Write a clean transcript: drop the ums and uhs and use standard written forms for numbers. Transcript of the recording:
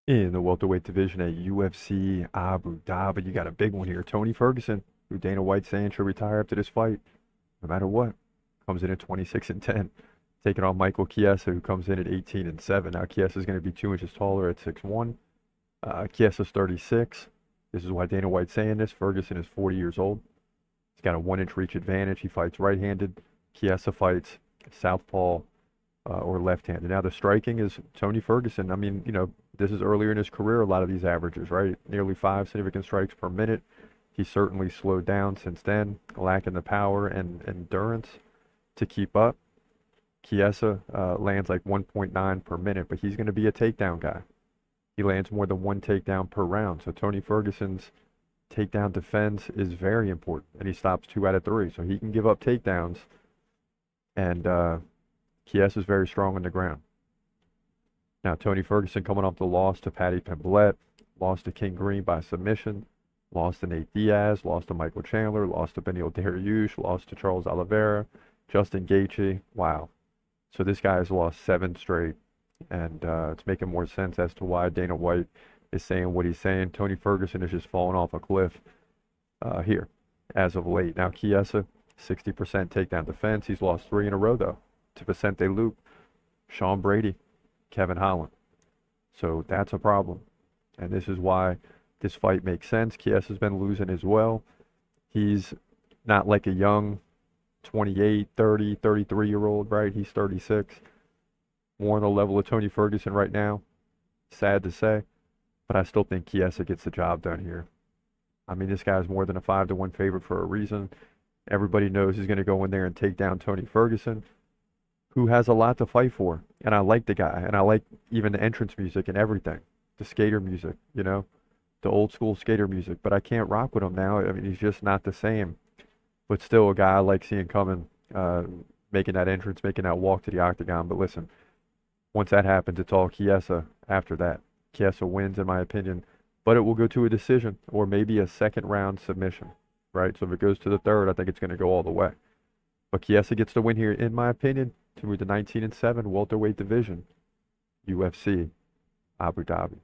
In the welterweight division at UFC Abu Dhabi, you got a big one here. Tony Ferguson, who Dana White's saying should retire after this fight, no matter what, comes in at 26-10, taking on Michael Chiesa, who comes in at 18-7. Now Chiesa's going to be 2 inches taller at 6'1". Chiesa's 36. This is why Dana White's saying this. Ferguson is 40 years old. He's got a 1-inch reach advantage. He fights right-handed. Chiesa fights southpaw or left-handed. Now the striking is Tony Ferguson. I mean, this is earlier in his career, a lot of these averages, right? Nearly 5 significant strikes per minute. He's certainly slowed down since then, lacking the power and endurance to keep up. Chiesa lands like 1.9 per minute, but he's going to be a takedown guy. He lands more than one takedown per round. So Tony Ferguson's takedown defense is very important, and he stops 2 out of 3. So he can give up takedowns, and Chiesa is very strong on the ground. Now, Tony Ferguson coming off the loss to Paddy Pimblett, lost to King Green by submission, lost to Nate Diaz, lost to Michael Chandler, lost to Beneil Dariush, lost to Charles Oliveira, Justin Gaethje. Wow. So this guy has lost 7 straight, and it's making more sense as to why Dana White is saying what he's saying. Tony Ferguson is just falling off a cliff here as of late. Now, Chiesa, 60% takedown defense. He's lost 3 in a row, though, to Vicente Luque, Sean Brady, Kevin Holland. So that's a problem. And this is why this fight makes sense. Chiesa's been losing as well. He's not like a young 28, 30, 33-year-old, right? He's 36. More on the level of Tony Ferguson right now. Sad to say. But I still think Chiesa gets the job done here. I mean, this guy's more than a 5-1 favorite for a reason. Everybody knows he's going to go in there and take down Tony Ferguson, who has a lot to fight for. And I like the guy. And I like even the entrance music and everything. The skater music, the old school skater music. But I can't rock with him now. I mean, he's just not the same. But still a guy I like seeing coming, making that entrance, making that walk to the octagon. But listen, once that happens, it's all Chiesa after that. Chiesa wins, in my opinion. But it will go to a decision or maybe a second-round submission, right? So if it goes to the third, I think it's going to go all the way. But Chiesa gets the win here, in my opinion, to move to 19-7 welterweight division, UFC Abu Dhabi.